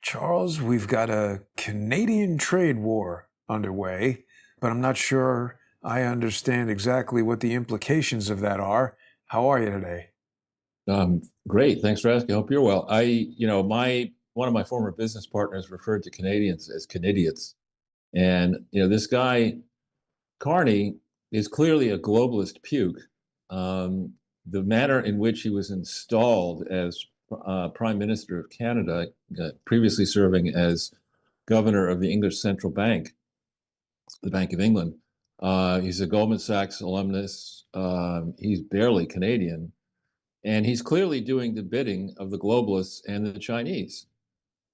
Charles, we've got a Canadian trade war underway, but I'm not sure I understand exactly what the implications of that are. How are you today? Great. Thanks for asking. I hope you're well. My one of my former business partners referred to Canadians as Canidiots. And, this guy, Carney, is clearly a globalist puke. Um, the manner in which he was installed as Prime Minister of Canada, previously serving as governor of the English Central Bank, the Bank of England. He's a Goldman Sachs alumnus. He's barely Canadian. And he's clearly doing the bidding of the globalists and the Chinese.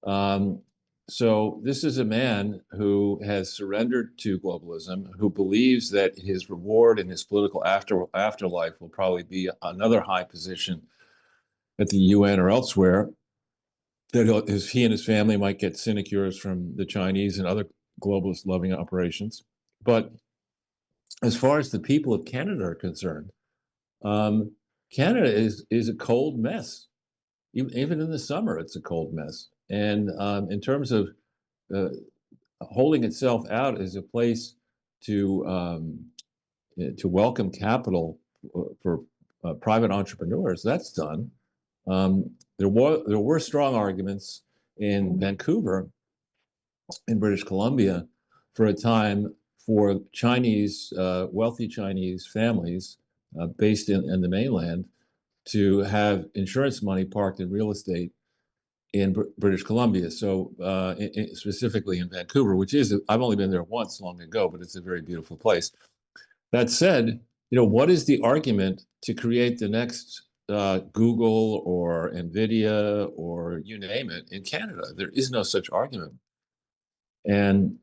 Um, so this is a man who has surrendered to globalism, who believes that his reward in his political afterlife will probably be another high position at the UN or elsewhere. That he and his family might get sinecures from the Chinese and other globalist loving operations. But as far as the people of Canada are concerned, um, Canada is a cold mess. Even in the summer, it's a cold mess. And in terms of uh, holding itself out as a place to welcome capital for private entrepreneurs, that's done. There were strong arguments in Vancouver, in British Columbia, for a time for Chinese wealthy Chinese families based in the mainland to have insurance money parked in real estate in British Columbia. So specifically in Vancouver, which is, I've only been there once long ago, but it's a very beautiful place. That said, what is the argument to create the next Google or NVIDIA or you name it in Canada? There is no such argument. And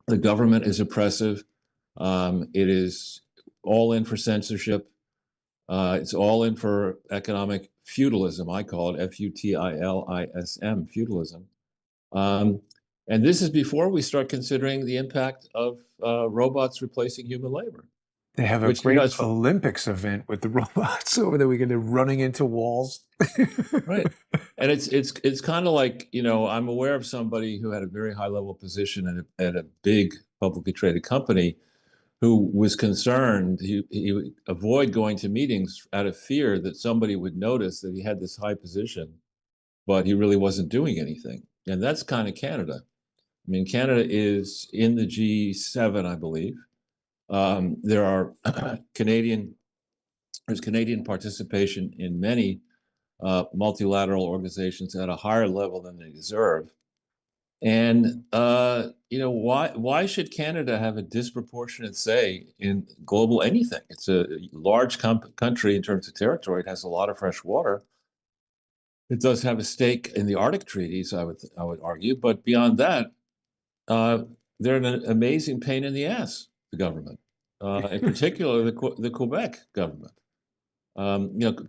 the government is oppressive. It is all in for censorship. It's all in for economic feudalism. I call it F-U-T-I-L-I-S-M, feudalism. Um, and this is before we start considering the impact of robots replacing human labor, They have a which, great is Olympics event with the robots over the weekend. They're running into walls. right. And it's kind of like, I'm aware of somebody who had a very high level position at a big publicly traded company who was concerned. He would avoid going to meetings out of fear that somebody would notice that he had this high position, but he really wasn't doing anything. And that's kind of Canada. I mean, Canada is in the G7, I believe. There are there's Canadian participation in many multilateral organizations at a higher level than they deserve. And why should Canada have a disproportionate say in global anything? It's a large country in terms of territory. It has a lot of fresh water. It does have a stake in the Arctic treaties, I would argue, but beyond that, uh, they're an amazing pain in the ass. The government, in particular, the Quebec government.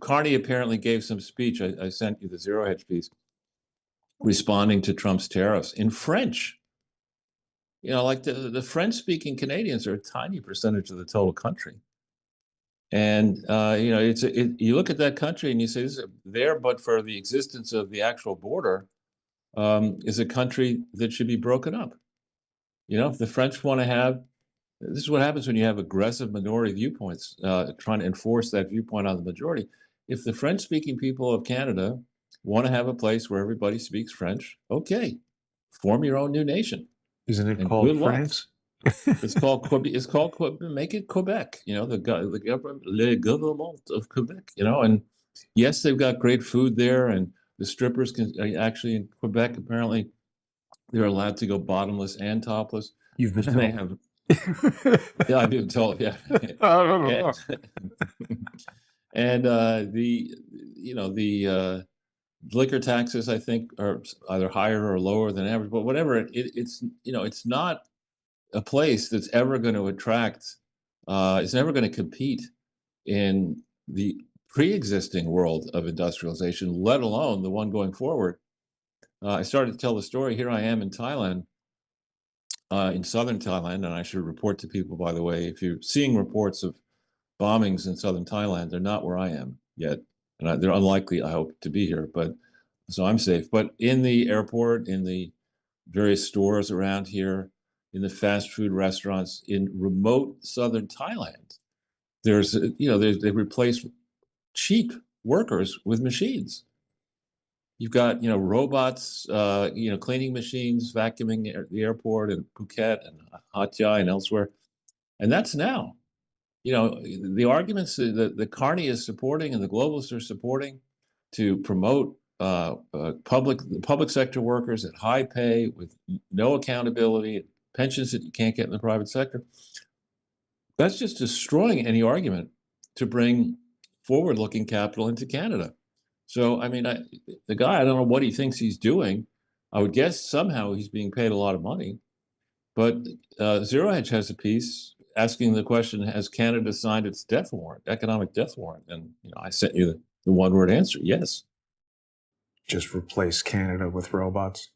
Carney apparently gave some speech. I sent you the Zero Hedge piece responding to Trump's tariffs in French. Like the French-speaking Canadians are a tiny percentage of the total country. And you look at that country and you say, this is there, but for the existence of the actual border, is a country that should be broken up. If the French want to have, this is what happens when you have aggressive minority viewpoints, trying to enforce that viewpoint on the majority. If the French-speaking people of Canada want to have a place where everybody speaks French, okay, form your own new nation. Isn't it And called good luck. France? It's called Quebec. It's called Quebec. Make it Quebec. The government, le gouvernement of Quebec. And yes, they've got great food there, and the strippers can actually in Quebec apparently they're allowed to go bottomless and topless. You've been And they told. have, yeah, I've been told, yeah, and, and the liquor taxes I think are either higher or lower than average, but whatever it's not a place that's ever going to attract, it's never going to compete in the pre-existing world of industrialization, let alone the one going forward. I started to tell the story. Here I am in Thailand, in southern Thailand, and I should report to people, by the way, if you're seeing reports of bombings in southern Thailand, they're not where I am yet, and they're unlikely, I hope, to be here. But so I'm safe. But in the airport, in the various stores around here, in the fast food restaurants in remote southern Thailand, there's they replace cheap workers with machines. You've got robots, cleaning machines, vacuuming the airport in Phuket and Hat Yai and elsewhere, and that's now. The arguments that Carney is supporting and the globalists are supporting to promote public sector workers at high pay with no accountability, pensions that you can't get in the private sector. That's just destroying any argument to bring forward-looking capital into Canada. So, I mean, the guy, I don't know what he thinks he's doing. I would guess somehow he's being paid a lot of money. But Zero Hedge has a piece asking the question: has Canada signed its death warrant, economic death warrant? And I sent you the one-word answer: yes. Just replace Canada with robots.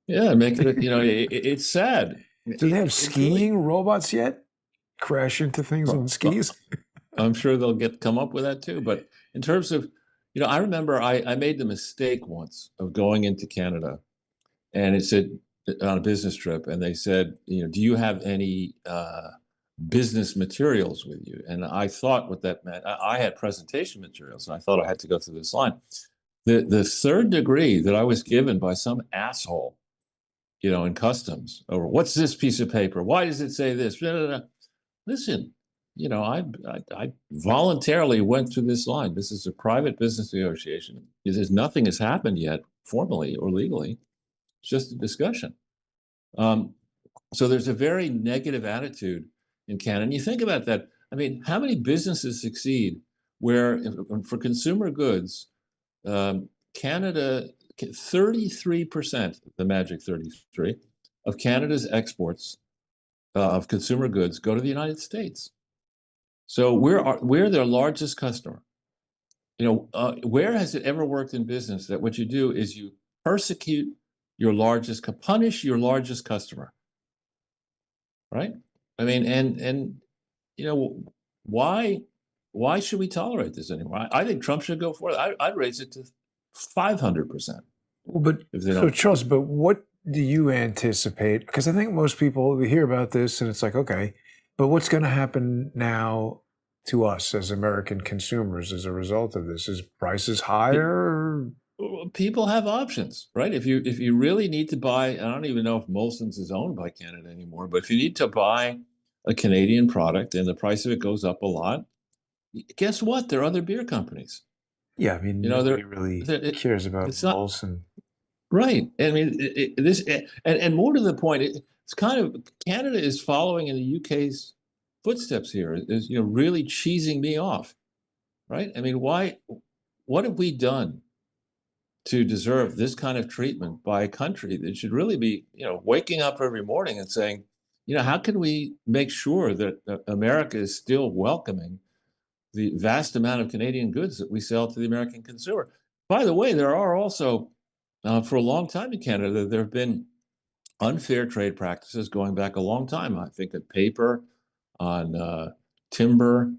Yeah, make it. It's sad. Do they have It's really. skiing robots yet? Crash into things on skis? I'm sure they'll come up with that too. But in terms of, I remember I made the mistake once of going into Canada, and it said on a business trip, and they said, do you have any business materials with you? And I thought what that meant, I had presentation materials, and I thought I had to go through this line. The third degree that I was given by some asshole, in customs over what's this piece of paper? Why does it say this? Listen, I voluntarily went through this line. This is a private business negotiation. Nothing has happened yet, formally or legally. It's just a discussion. So there's a very negative attitude in Canada. And you think about that. I mean, how many businesses succeed where, for consumer goods, Canada, 33%, the magic 33, of Canada's exports of consumer goods go to the United States. So we're their largest customer. Where has it ever worked in business that what you do is you persecute punish your largest customer, right? I mean, and why should we tolerate this anymore? I think Trump should go for it. I'd raise it to 500%. Well, but if they so don't. Charles, but what do you anticipate? Because I think most people we hear about this and it's like, okay, but what's going to happen now to us as American consumers as a result of this? Is prices higher? People have options, right? If you really need to buy, I don't even know if Molson's is owned by Canada anymore, but if you need to buy a Canadian product and the price of it goes up a lot, guess what? There are other beer companies. Yeah, I mean, There, nobody really cares about it's not Molson. right. I mean, and more to the point, it's kind of Canada is following in the UK's footsteps here. Is really cheesing me off, right? I mean, why? What have we done to deserve this kind of treatment by a country that should really be, waking up every morning and saying, how can we make sure that America is still welcoming the vast amount of Canadian goods that we sell to the American consumer? By the way, there are also, for a long time in Canada, there have been unfair trade practices going back a long time. I think of paper, on timber,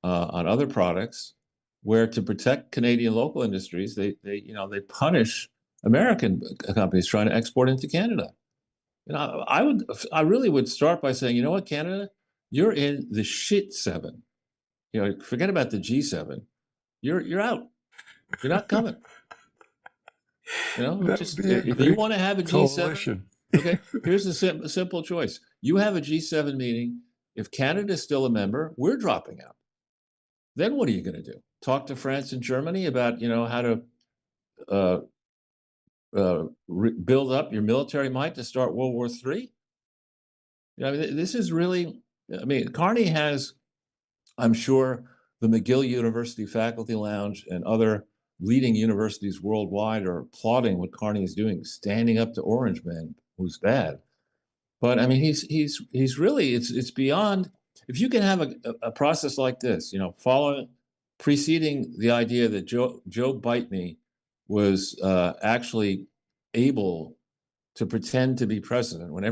on other products, where to protect Canadian local industries, they punish American companies trying to export into Canada. I really would start by saying, you know what, Canada, you're in the shit seven. Forget about the G7. You're out. You're not coming. That would Just be a if you great want to have a G7, coalition. okay, here's a simple choice. You have a G7 meeting. If Canada is still a member, we're dropping out. Then what are you going to do? Talk to France and Germany about how to uh, build up your military might to start World War III? I mean, this is really. I mean, Carney has, I'm sure, the McGill University Faculty Lounge and other leading universities worldwide are applauding what Carney is doing, standing up to Orange Man, who's bad. But I mean, he's really it's beyond. If you can have a process like this, following preceding the idea that Joe Bite Me was actually able to pretend to be president when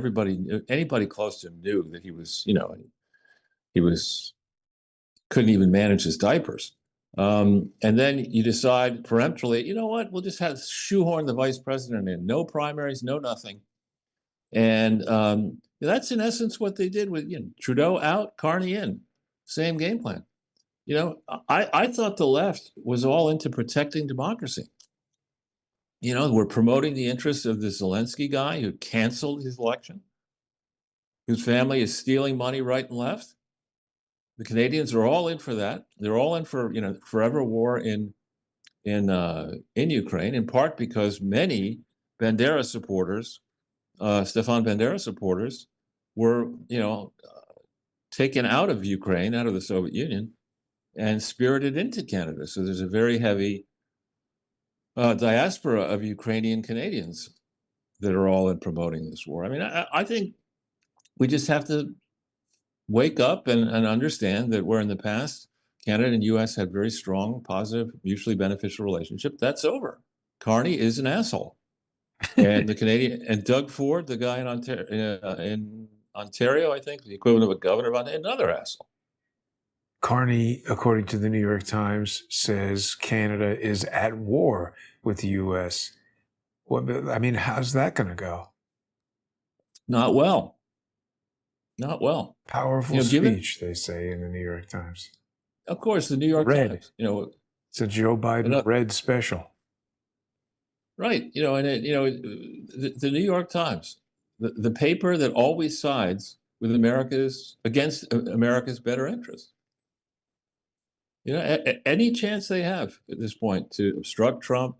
anybody close to him knew that he was couldn't even manage his diapers. And then you decide peremptorily, you know what, we'll just have shoehorn the vice president in, no primaries, no nothing. And that's in essence what they did with Trudeau out, Carney in, same game plan. I thought the left was all into protecting democracy. We're promoting the interests of the Zelensky guy who canceled his election, whose family is stealing money right and left. The Canadians are all in for that. They're all in for forever war in Ukraine, in part because many Bandera supporters, Stefan Bandera supporters, were taken out of Ukraine, out of the Soviet Union, and spirited into Canada. So there's a very heavy diaspora of Ukrainian Canadians that are all in promoting this war. I mean, I think we just have to wake up and understand that where in the past Canada and U.S. had very strong, positive, mutually beneficial relationship, that's over. Carney is an asshole, and the Canadian and Doug Ford, the guy in Ontario, I think the equivalent of a governor, about another asshole. Carney, according to the New York Times, says Canada is at war with the U.S. I mean, how's that going to go? Not well. Not well. Powerful speech, they say in the New York Times. Of course, the New York Times. It's a Joe Biden red special. Right. The New York Times, the paper that always sides with against America's better interests. Any chance they have at this point to obstruct Trump,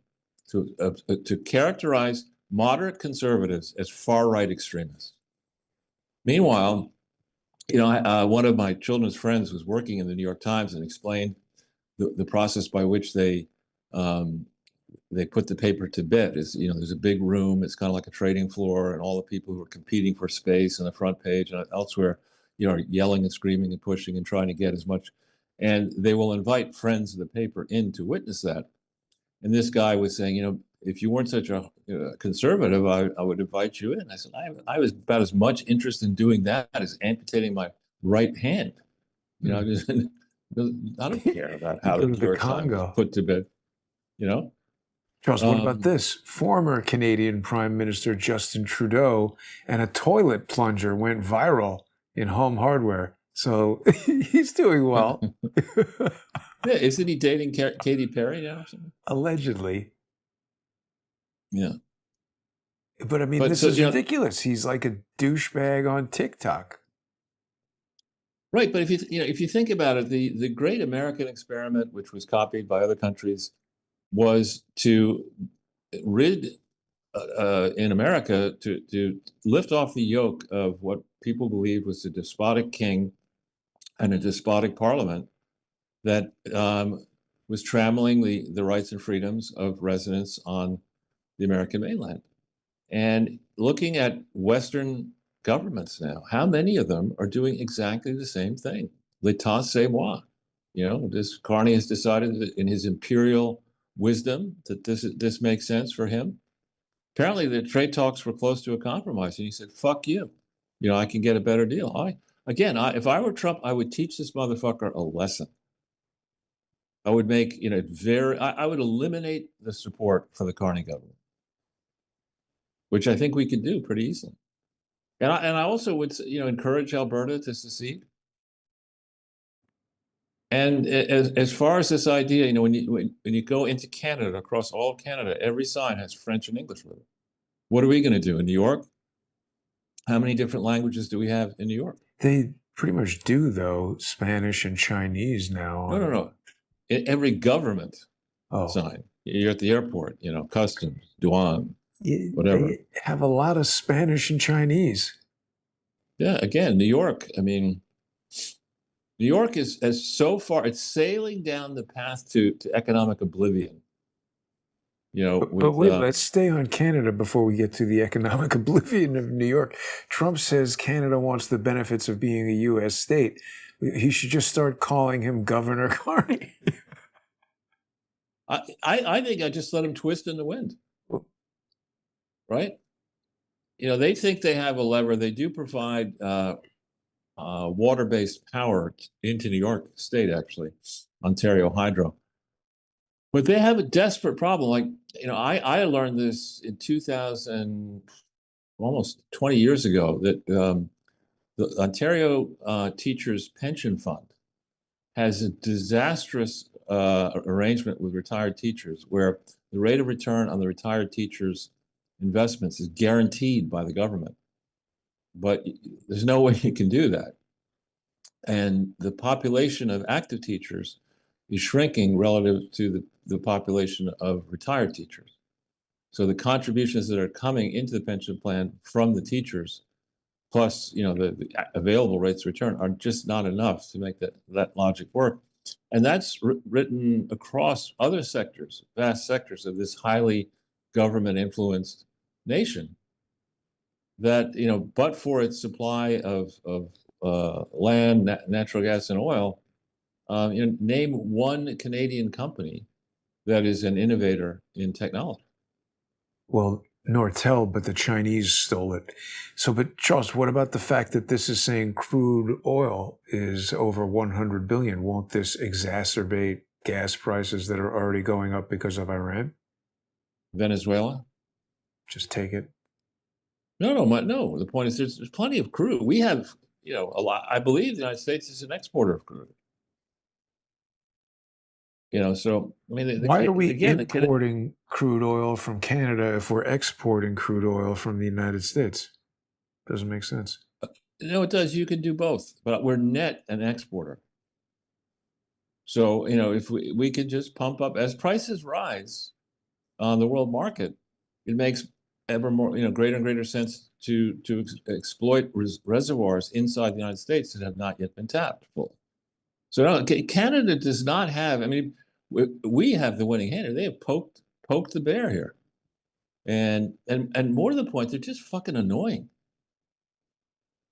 to characterize moderate conservatives as far-right extremists. Meanwhile, one of my children's friends was working in the New York Times and explained the process by which they put the paper to bed. There's a big room. It's kind of like a trading floor, and all the people who are competing for space on the front page and elsewhere, are yelling and screaming and pushing and trying to get as much. And they will invite friends of the paper in to witness that. And this guy was saying, if you weren't such a conservative, I would invite you in. I said, I was about as much interest in doing that as amputating my right hand. I don't care about how the New York Times is put to bed. Charles, what about this? Former Canadian Prime Minister Justin Trudeau and a toilet plunger went viral in Home Hardware. So he's doing well. Yeah, isn't he dating Katy Perry now or something? Allegedly. Yeah. But I mean, this is ridiculous. He's like a douchebag on TikTok. Right, but if you think about it, the great American experiment, which was copied by other countries, was to rid in America to lift off the yoke of what people believed was a despotic king and a despotic parliament that was trammeling the rights and freedoms of residents on the American mainland. And looking at Western governments now, how many of them are doing exactly the same thing? L'état c'est moi. This Carney has decided that in his imperial wisdom that this makes sense for him. Apparently the trade talks were close to a compromise, and he said, fuck you. I can get a better deal. If I were Trump, I would teach this motherfucker a lesson. I would make, I would eliminate the support for the Carney government, which I think we could do pretty easily. And I also would, encourage Alberta to secede. And as far as this idea, when you go into Canada, across all of Canada, every sign has French and English with it. What are we going to do in New York? How many different languages do we have in New York? They pretty much do, though, Spanish and Chinese now. No. Every government sign. You're at the airport, customs, douane, whatever. They have a lot of Spanish and Chinese. Yeah, again, New York. I mean, New York is it's sailing down the path to economic oblivion. But wait, let's stay on Canada before we get to the economic oblivion of New York. Trump says Canada wants the benefits of being a U.S. state. He should just start calling him Governor Carney. I think I just let him twist in the wind. Right? They think they have a lever. They do provide water-based power into New York State, actually, Ontario Hydro. But they have a desperate problem. Like, I learned this in 2000, almost 20 years ago, that the Ontario Teachers Pension Fund has a disastrous arrangement with retired teachers where the rate of return on the retired teachers' investments is guaranteed by the government. But there's no way you can do that. And the population of active teachers is shrinking relative to the population of retired teachers. So the contributions that are coming into the pension plan from the teachers, plus the available rates of return, are just not enough to make that logic work. And that's written across other sectors, vast sectors of this highly government influenced nation. That but for its supply of land, natural gas, and oil, name one Canadian company that is an innovator in technology. Well, Nortel, but the Chinese stole it. So, but Charles, what about the fact that this is saying crude oil is over 100 billion? Won't this exacerbate gas prices that are already going up because of Iran? Venezuela? Just take it. No. The point is, there's plenty of crude. We have, a lot. I believe the United States is an exporter of crude. So I mean, Why are we again, importing crude oil from Canada if we're exporting crude oil from the United States? Doesn't make sense. it does. You can do both, but we're net an exporter. So if we could just pump up as prices rise on the world market, it makes ever more greater and greater sense to exploit reservoirs inside the United States that have not yet been tapped fully. So no, Canada does not have. I mean, we have the winning hand. They have poked the bear here, and more to the point, they're just fucking annoying,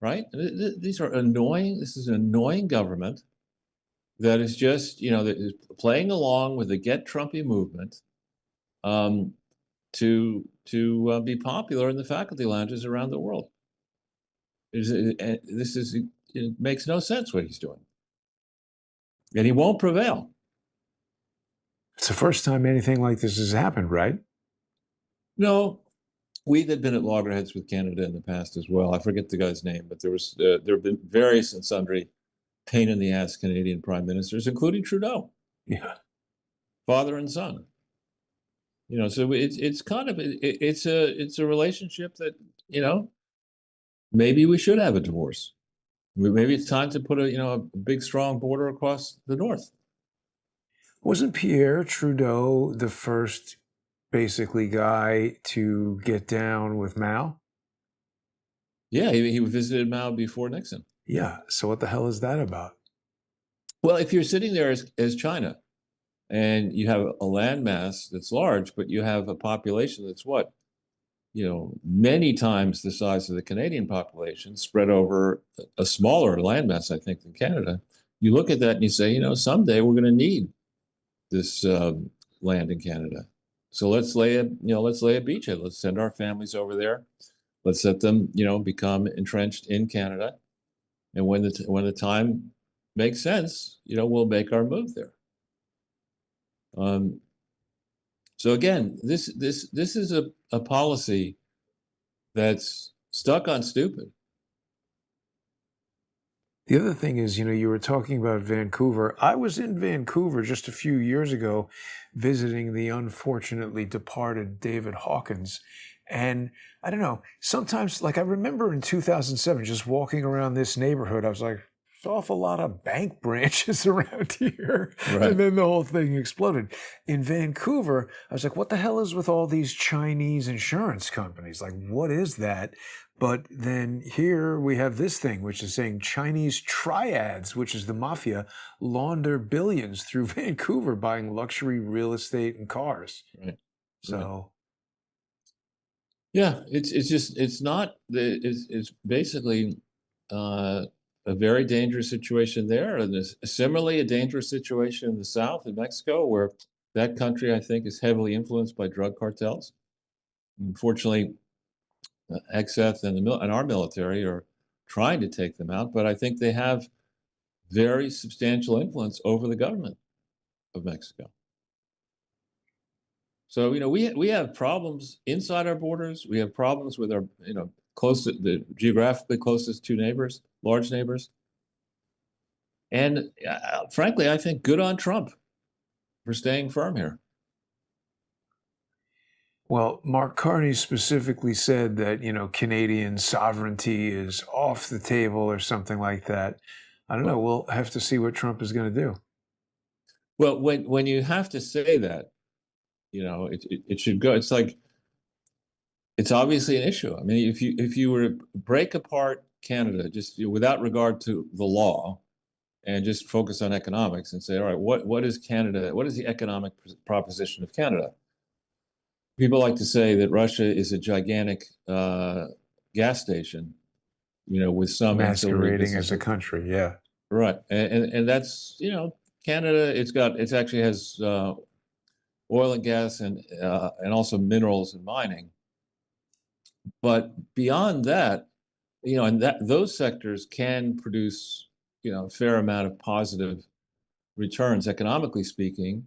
right? These are annoying. This is an annoying government that is just that is playing along with the Get Trumpy movement, to be popular in the faculty lounges around the world. It makes no sense what he's doing, and he won't prevail. It's the first time anything like this has happened, right? No, we had been at loggerheads with Canada in the past as well. I forget the guy's name, but there have been various and sundry pain in the ass Canadian prime ministers, including Trudeau. Yeah. Father and son. So it's kind of it's a relationship that maybe we should have a divorce. Maybe it's time to put a big strong border across the north. Wasn't Pierre Trudeau the first basically guy to get down with Mao? Yeah, he visited Mao before Nixon. Yeah. So what the hell is that about? Well, if you're sitting there as China and you have a landmass that's large, but you have a population that's what, many times the size of the Canadian population spread over a smaller landmass, I think, than Canada. You look at that and you say, someday we're going to need this land in Canada. So let's lay a beachhead. Let's send our families over there. Let's let them, become entrenched in Canada. And when the time makes sense, we'll make our move there. So again, this is a policy that's stuck on stupid. The other thing is, you were talking about Vancouver. I was in Vancouver just a few years ago visiting the unfortunately departed David Hawkins. And I don't know, sometimes, like I remember in 2007, just walking around this neighborhood, I was like, there's an awful lot of bank branches around here. Right. And then the whole thing exploded. In Vancouver, I was like, what the hell is with all these Chinese insurance companies? Like, what is that? But then here we have this thing, which is saying Chinese triads, which is the mafia, launder billions through Vancouver buying luxury real estate and cars. Right. So, yeah, it's basically a very dangerous situation there, and there's similarly a dangerous situation in the south in Mexico, where that country, I think, is heavily influenced by drug cartels. Unfortunately, XF and our military are trying to take them out, but I think they have very substantial influence over the government of Mexico. So, we have problems inside our borders. We have problems with our, the geographically closest two neighbors, large neighbors. And frankly, I think good on Trump for staying firm here. Well, Mark Carney specifically said that, Canadian sovereignty is off the table or something like that. I don't know. Well, We'll have to see what Trump is going to do. well, when you have to say that, it should go. It's like it's obviously an issue. I mean, if you were to break apart Canada just without regard to the law and just focus on economics and say, all right, what is Canada? What is the economic proposition of Canada? People like to say that Russia is a gigantic gas station, with some ancillary Masquerading as a businesses. country. Yeah. Right, and that's Canada. It actually has oil and gas and also minerals and mining. But beyond that, and that those sectors can produce a fair amount of positive returns economically speaking,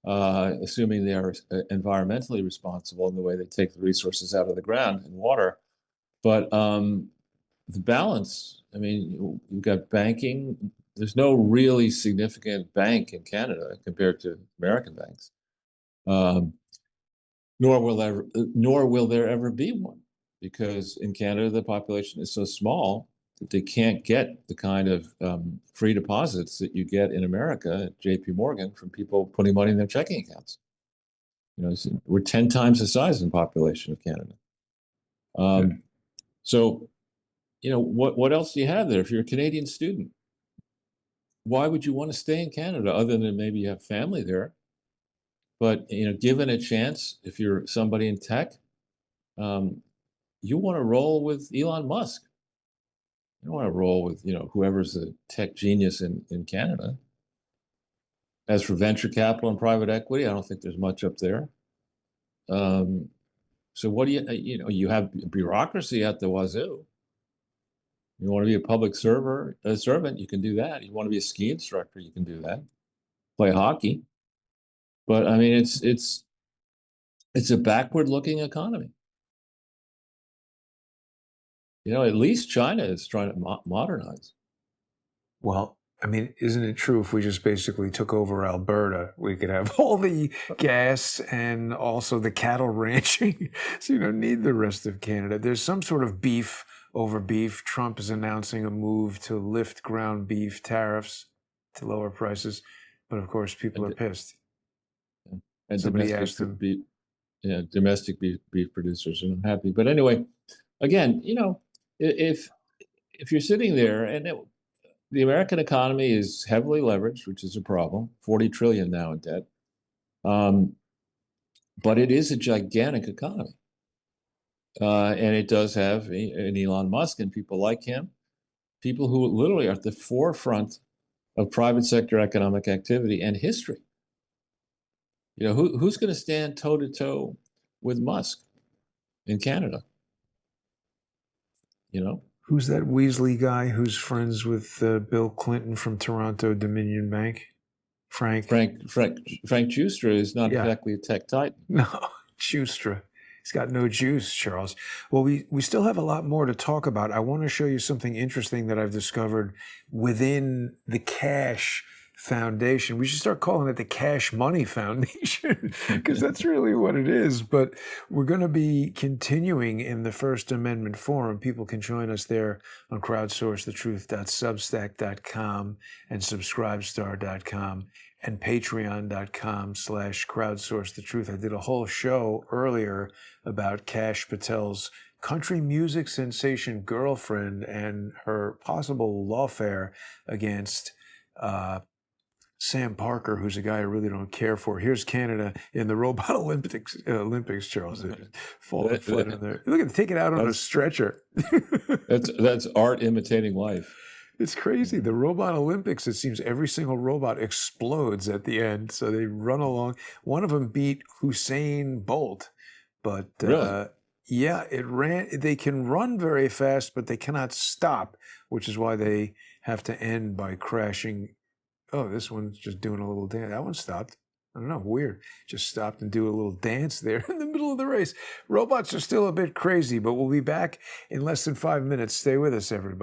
assuming they are environmentally responsible in the way they take the resources out of the ground and water. But the balance, I mean, you've got banking. There's no really significant bank in Canada compared to American banks, um, nor will there ever be one, because in Canada the population is so small that they can't get the kind of free deposits that you get in America at J.P. Morgan from people putting money in their checking accounts. We're 10 times the size in population of Canada. Hmm. So, what else do you have there? If you're a Canadian student, why would you want to stay in Canada other than maybe you have family there? But, given a chance, if you're somebody in tech, um, you want to roll with Elon Musk. You don't want to roll with, whoever's the tech genius in Canada. As for venture capital and private equity, I don't think there's much up there. Um, so what do you have bureaucracy at the wazoo. You want to be a servant, you can do that. You want to be a ski instructor, you can do that. Play hockey. But I mean, it's a backward-looking economy. At least China is trying to modernize. Well, I mean, isn't it true if we just basically took over Alberta, we could have all the gas and also the cattle ranching? So you don't need the rest of Canada. There's some sort of beef over beef. Trump is announcing a move to lift ground beef tariffs to lower prices. But of course, people are And, pissed. and Somebody asked him, domestic beef producers are unhappy. But anyway, again, if you're sitting there and the American economy is heavily leveraged, which is a problem, 40 trillion now in debt. But it is a gigantic economy. And it does have an Elon Musk and people like him, people who literally are at the forefront of private sector economic activity and history. Who's going to stand toe to toe with Musk in Canada? who's that Weasley guy who's friends with Bill Clinton from Toronto Dominion Bank? Frank. Frank Schuster is not Yeah. exactly a tech titan. No, Schuster. He's got no juice, Charles. Well, we still have a lot more to talk about. I want to show you something interesting that I've discovered within the Cash Foundation. We should start calling it the Cash Money Foundation because that's really what it is. But we're going to be continuing in the First Amendment Forum. People can join us there on crowdsourcethetruth.substack.com and subscribestar.com and patreon.com/crowdsourcethetruth. I did a whole show earlier about Kash Patel's country music sensation girlfriend and her possible lawfare against Sam Parker, who's a guy I really don't care for. Here's Canada in the robot Olympics, Charles. Falling flat in there. Look at take it out on a stretcher. That's art imitating life. It's crazy. The robot Olympics, it seems every single robot explodes at the end. So they run along. One of them beat Usain Bolt, but Really? yeah, they can run very fast, but they cannot stop, which is why they have to end by crashing. Oh, this one's just doing a little dance. That one stopped. I don't know, weird. Just stopped and do a little dance there in the middle of the race. Robots are still a bit crazy, but we'll be back in less than 5 minutes. Stay with us, everybody.